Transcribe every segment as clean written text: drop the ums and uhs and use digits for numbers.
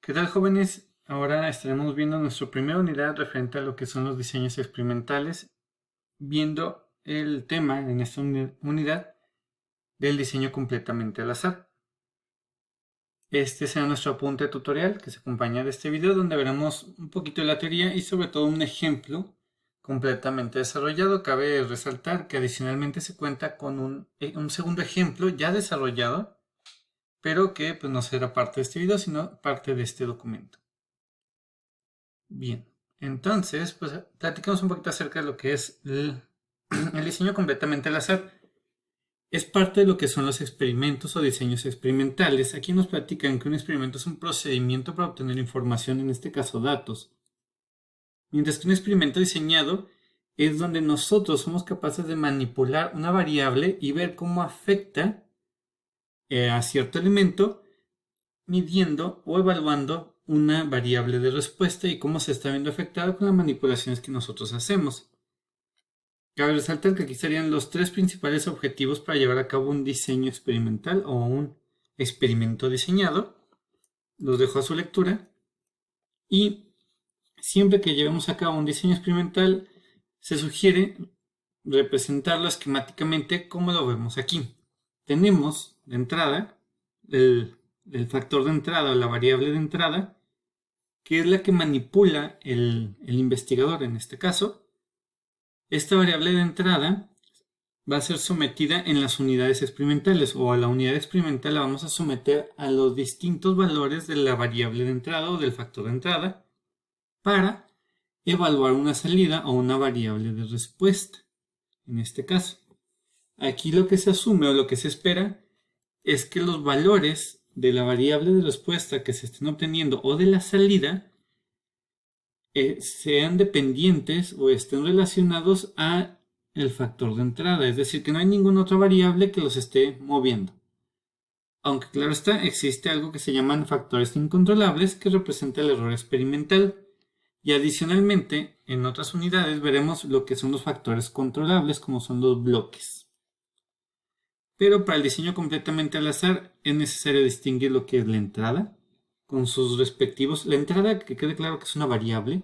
¿Qué tal, jóvenes? Ahora estaremos viendo nuestra primera unidad referente a lo que son los diseños experimentales, viendo el tema en esta unidad del diseño completamente al azar. Este será nuestro apunte tutorial que se acompaña de este video, donde veremos un poquito de la teoría y sobre todo un ejemplo completamente desarrollado. Cabe resaltar que adicionalmente se cuenta con un segundo ejemplo ya desarrollado, pero que pues, no será parte de este video, sino parte de este documento. Bien, entonces, pues platicamos un poquito acerca de lo que es el diseño completamente al azar. Es parte de lo que son los experimentos o diseños experimentales. Aquí nos platican que un experimento es un procedimiento para obtener información, en este caso datos. Mientras que un experimento diseñado es donde nosotros somos capaces de manipular una variable y ver cómo afecta a cierto elemento, midiendo o evaluando una variable de respuesta y cómo se está viendo afectado con las manipulaciones que nosotros hacemos. Cabe resaltar que aquí estarían los tres principales objetivos para llevar a cabo un diseño experimental o un experimento diseñado. Los dejo a su lectura. Y siempre que llevemos a cabo un diseño experimental, se sugiere representarlo esquemáticamente como lo vemos aquí. Tenemos de entrada el factor de entrada o la variable de entrada, que es la que manipula el investigador en este caso. Esta variable de entrada va a ser sometida en las unidades experimentales, o a la unidad experimental la vamos a someter a los distintos valores de la variable de entrada o del factor de entrada para evaluar una salida o una variable de respuesta. En este caso, aquí lo que se asume o lo que se espera es que los valores de la variable de respuesta que se estén obteniendo o de la salida sean dependientes o estén relacionados a el factor de entrada, es decir, que no hay ninguna otra variable que los esté moviendo. Aunque claro está, existe algo que se llaman factores incontrolables que representa el error experimental, y adicionalmente en otras unidades veremos lo que son los factores controlables, como son los bloques. Pero para el diseño completamente al azar es necesario distinguir lo que es la entrada con sus respectivos. La entrada, que quede claro que es una variable,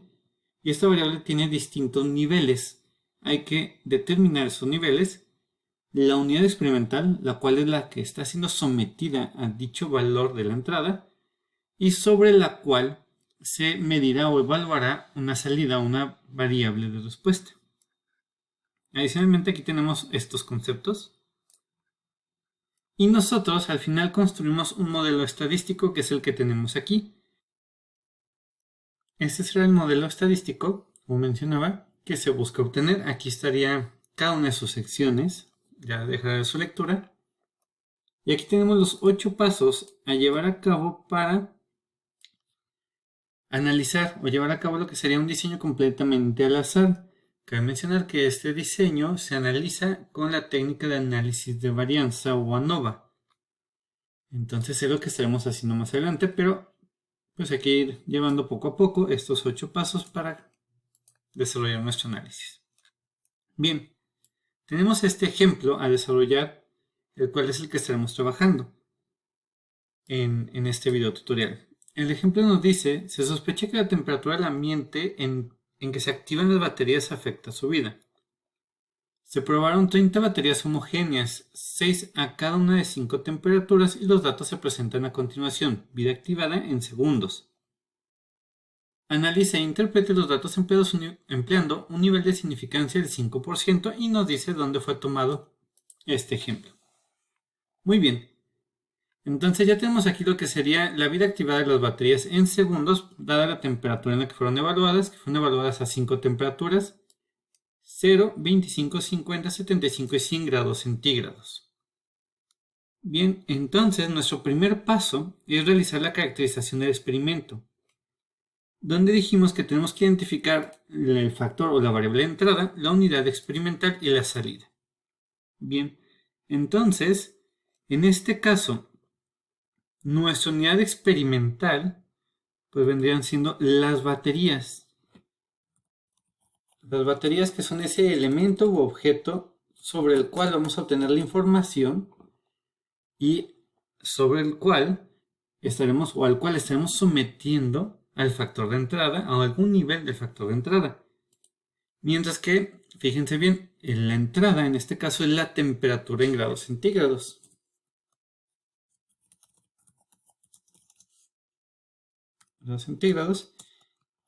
y esta variable tiene distintos niveles. Hay que determinar esos niveles. La unidad experimental, la cual es la que está siendo sometida a dicho valor de la entrada y sobre la cual se medirá o evaluará una salida o una variable de respuesta. Adicionalmente aquí tenemos estos conceptos. Y nosotros al final construimos un modelo estadístico que es el que tenemos aquí. Este será el modelo estadístico, como mencionaba, que se busca obtener. Aquí estaría cada una de sus secciones. Ya dejaré su lectura. Y aquí tenemos los 8 pasos a llevar a cabo para analizar o llevar a cabo lo que sería un diseño completamente al azar. Cabe mencionar que este diseño se analiza con la técnica de análisis de varianza o ANOVA. Entonces es lo que estaremos haciendo más adelante, pero pues hay que ir llevando poco a poco estos 8 pasos para desarrollar nuestro análisis. Bien, tenemos este ejemplo a desarrollar, el cual es el que estaremos trabajando en este video tutorial. El ejemplo nos dice: se sospecha que la temperatura del ambiente en que se activan las baterías afecta su vida. Se probaron 30 baterías homogéneas, 6 a cada una de 5 temperaturas, y los datos se presentan a continuación. Vida activada en segundos. Analice e interprete los datos empleados empleando un nivel de significancia del 5% y nos dice dónde fue tomado este ejemplo. Muy bien. Entonces ya tenemos aquí lo que sería la vida activada de las baterías en segundos, dada la temperatura en la que fueron evaluadas, a 5 temperaturas: 0, 25, 50, 75 y 100 grados centígrados. Bien, entonces nuestro primer paso es realizar la caracterización del experimento, donde dijimos que tenemos que identificar el factor o la variable de entrada, la unidad experimental y la salida. Bien, entonces, en este caso, nuestra unidad experimental pues vendrían siendo las baterías. Las baterías, que son ese elemento u objeto sobre el cual vamos a obtener la información y sobre el cual estaremos o al cual estaremos sometiendo al factor de entrada o algún nivel del factor de entrada. Mientras que, fíjense bien, en la entrada en este caso es la temperatura en grados centígrados.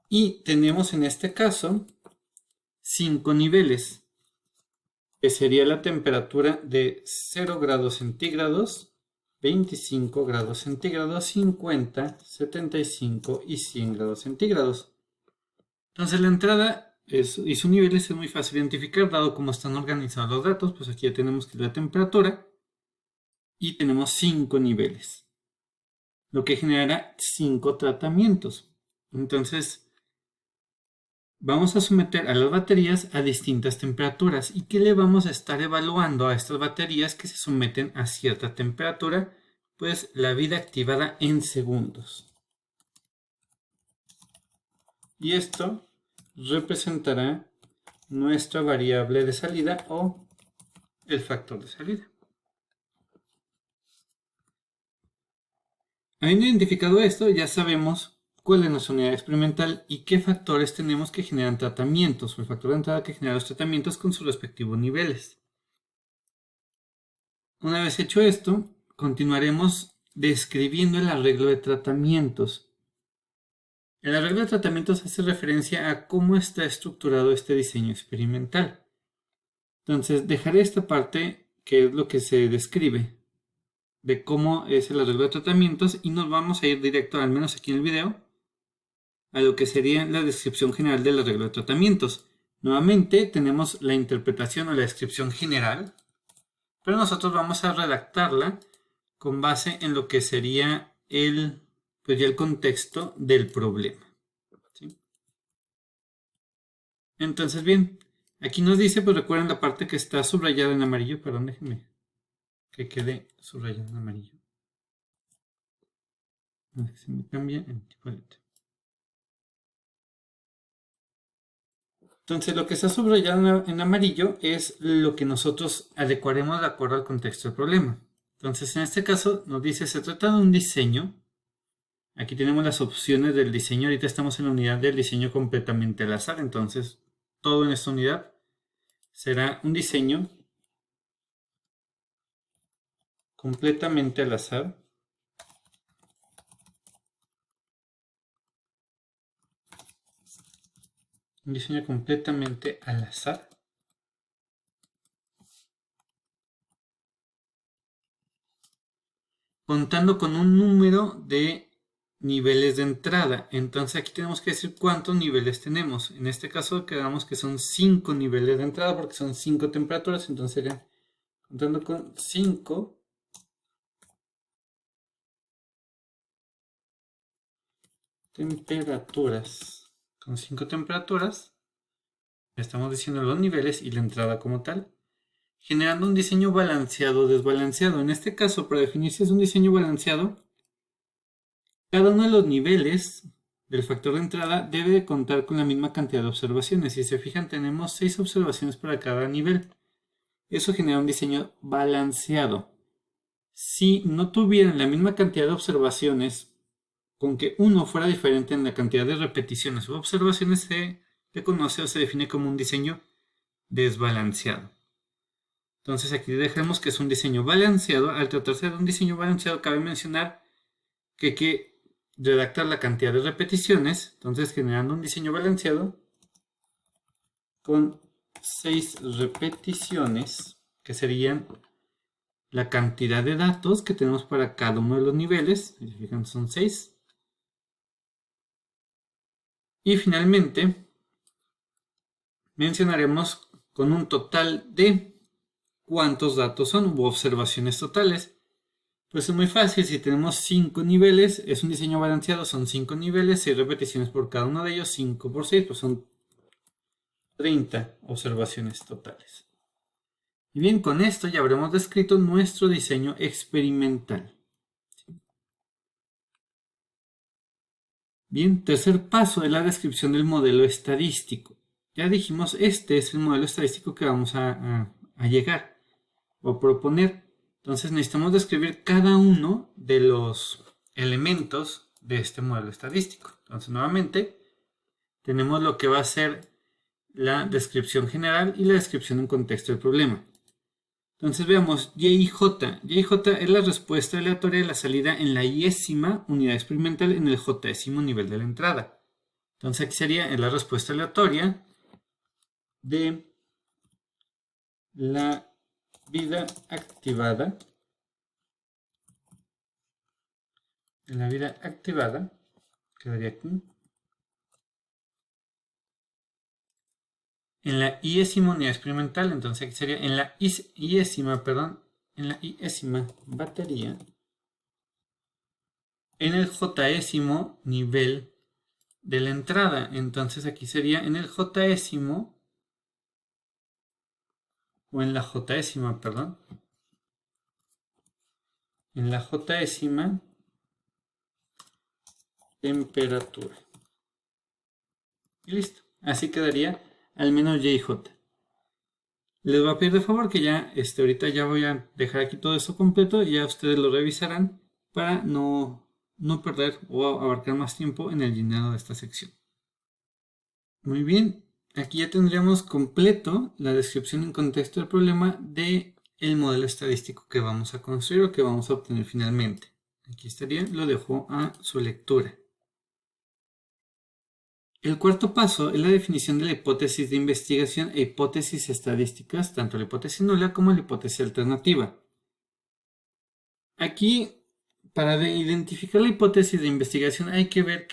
Y tenemos en este caso 5 niveles, que sería la temperatura de 0 grados centígrados, 25 grados centígrados, 50, 75 y 100 grados centígrados. Entonces la entrada y sus niveles es muy fácil identificar, dado cómo están organizados los datos. Pues aquí ya tenemos que la temperatura y tenemos 5 niveles, lo que generará 5 tratamientos. Entonces vamos a someter a las baterías a distintas temperaturas. ¿Y qué le vamos a estar evaluando a estas baterías que se someten a cierta temperatura? Pues la vida activada en segundos. Y esto representará nuestra variable de salida o el factor de salida. Habiendo identificado esto, ya sabemos cuál es nuestra unidad experimental y qué factores tenemos que generan tratamientos, o el factor de entrada que genera los tratamientos con sus respectivos niveles. Una vez hecho esto, continuaremos describiendo el arreglo de tratamientos. El arreglo de tratamientos hace referencia a cómo está estructurado este diseño experimental. Entonces, dejaré esta parte, que es lo que se describe, de cómo es el arreglo de tratamientos, y nos vamos a ir directo, al menos aquí en el video, a lo que sería la descripción general del arreglo de tratamientos. Nuevamente tenemos la interpretación o la descripción general, pero nosotros vamos a redactarla con base en lo que sería el contexto del problema. ¿Sí? Entonces, bien, aquí nos dice, pues recuerden la parte que está subrayada en amarillo, perdón, déjenme que quede subrayada en amarillo. Se me cambia el tipo de letra. Entonces, lo que está subrayado en amarillo es lo que nosotros adecuaremos de acuerdo al contexto del problema. Entonces, en este caso nos dice, se trata de un diseño. Aquí tenemos las opciones del diseño. Ahorita estamos en la unidad del diseño completamente al azar. Entonces, todo en esta unidad será un diseño completamente al azar. Un diseño completamente al azar. Contando con un número de niveles de entrada. Entonces aquí tenemos que decir cuántos niveles tenemos. En este caso quedamos que son 5 niveles de entrada porque son 5 temperaturas. Entonces sería contando con 5 temperaturas. Con 5 temperaturas estamos diciendo los niveles y la entrada como tal, generando un diseño balanceado o desbalanceado. En este caso, para definir si es un diseño balanceado, cada uno de los niveles del factor de entrada debe de contar con la misma cantidad de observaciones. Si se fijan, tenemos 6 observaciones para cada nivel. Eso genera un diseño balanceado. Si no tuvieran la misma cantidad de observaciones, con que uno fuera diferente en la cantidad de repeticiones o observaciones, se conoce o se define como un diseño desbalanceado. Entonces aquí dejemos que es un diseño balanceado. Al tratarse de un diseño balanceado, cabe mencionar que hay que redactar la cantidad de repeticiones. Entonces, generando un diseño balanceado con 6 repeticiones, que serían la cantidad de datos que tenemos para cada uno de los niveles. Fíjense, son 6. Y finalmente, mencionaremos con un total de cuántos datos son u observaciones totales. Pues es muy fácil, si tenemos 5 niveles, es un diseño balanceado, son 5 niveles, 6 repeticiones por cada uno de ellos, 5 por 6, pues son 30 observaciones totales. Y bien, con esto ya habremos descrito nuestro diseño experimental. Bien, tercer paso es la descripción del modelo estadístico. Ya dijimos, este es el modelo estadístico que vamos a llegar o proponer. Entonces necesitamos describir cada uno de los elementos de este modelo estadístico. Entonces, nuevamente, tenemos lo que va a ser la descripción general y la descripción en contexto del problema. Entonces veamos Y y J. Y y J es la respuesta aleatoria de la salida en la iésima unidad experimental en el jésimo nivel de la entrada. Entonces aquí sería la respuesta aleatoria de la vida activada. Quedaría aquí. En la iésima unidad experimental, entonces aquí sería en la iésima batería, en el jésimo nivel de la entrada. Entonces aquí sería en el jésimo, o en la jésima, perdón, en la jésima temperatura. Y listo. Así quedaría al menos Y y J. Les voy a pedir de favor que ya, ahorita ya voy a dejar aquí todo esto completo y ya ustedes lo revisarán para no perder o abarcar más tiempo en el llenado de esta sección. Muy bien, aquí ya tendríamos completo la descripción en contexto del problema del modelo estadístico que vamos a construir o que vamos a obtener finalmente. Aquí estaría, lo dejo a su lectura. El cuarto paso es la definición de la hipótesis de investigación e hipótesis estadísticas, tanto la hipótesis nula como la hipótesis alternativa. Aquí, para identificar la hipótesis de investigación hay que ver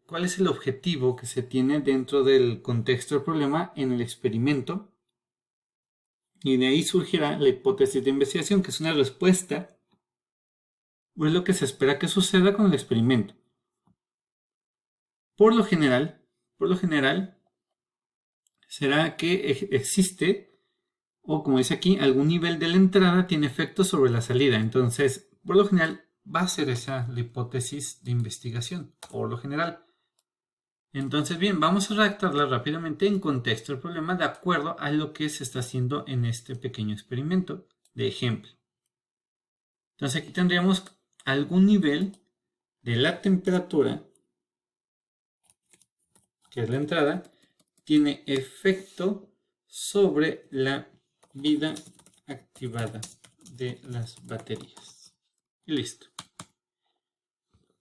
cuál es el objetivo que se tiene dentro del contexto del problema en el experimento. Y de ahí surgirá la hipótesis de investigación, que es una respuesta o es lo que se espera que suceda con el experimento. Por lo general, será que existe, o como dice aquí, algún nivel de la entrada tiene efecto sobre la salida. Entonces, por lo general, va a ser esa la hipótesis de investigación, por lo general. Entonces, bien, vamos a redactarla rápidamente en contexto del problema de acuerdo a lo que se está haciendo en este pequeño experimento de ejemplo. Entonces, aquí tendríamos algún nivel de la temperatura, que es la entrada, tiene efecto sobre la vida activada de las baterías. Y listo.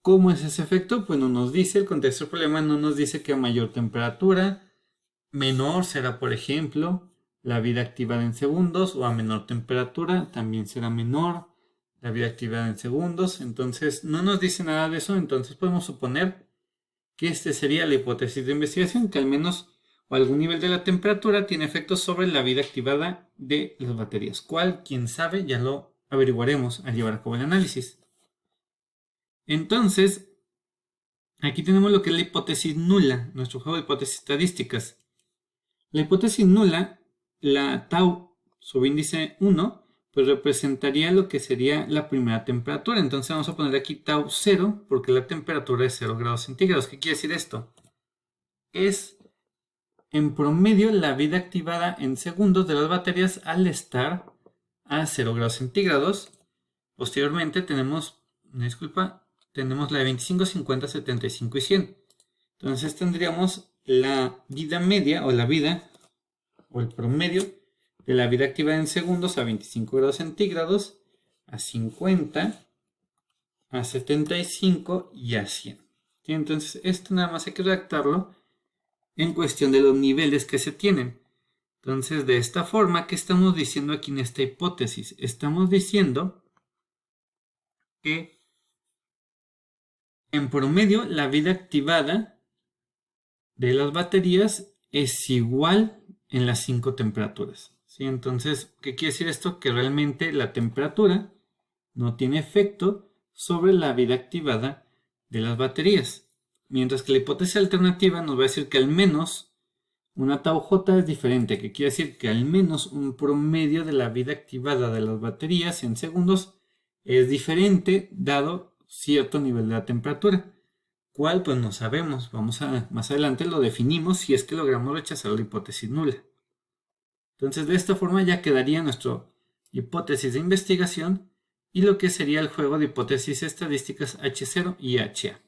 ¿Cómo es ese efecto? Pues no nos dice, el contexto del problema no nos dice que a mayor temperatura, menor será, por ejemplo, la vida activada en segundos, o a menor temperatura también será menor la vida activada en segundos. Entonces no nos dice nada de eso, entonces podemos suponer que sería la hipótesis de investigación, que al menos o algún nivel de la temperatura tiene efectos sobre la vida activada de las baterías. ¿Cuál? Quién sabe, ya lo averiguaremos al llevar a cabo el análisis. Entonces, aquí tenemos lo que es la hipótesis nula, nuestro juego de hipótesis estadísticas. La hipótesis nula, la tau subíndice 1, pues representaría lo que sería la primera temperatura. Entonces vamos a poner aquí tau 0, porque la temperatura es 0 grados centígrados. ¿Qué quiere decir esto? Es en promedio la vida activada en segundos de las baterías al estar a 0 grados centígrados. Posteriormente tenemos la de 25, 50, 75 y 100. Entonces tendríamos la vida media o la vida o el promedio de la vida activada en segundos a 25 grados centígrados, a 50, a 75 y a 100. ¿Sí? Entonces esto nada más hay que redactarlo en cuestión de los niveles que se tienen. Entonces, de esta forma, ¿qué estamos diciendo aquí en esta hipótesis? Estamos diciendo que en promedio la vida activada de las baterías es igual en las 5 temperaturas. ¿Sí? Entonces, ¿qué quiere decir esto? Que realmente la temperatura no tiene efecto sobre la vida activada de las baterías. Mientras que la hipótesis alternativa nos va a decir que al menos una tau J es diferente, que quiere decir que al menos un promedio de la vida activada de las baterías en segundos es diferente dado cierto nivel de la temperatura. ¿Cuál? Pues no sabemos. Más adelante lo definimos si es que logramos rechazar la hipótesis nula. Entonces de esta forma ya quedaría nuestra hipótesis de investigación y lo que sería el juego de hipótesis estadísticas H0 y HA.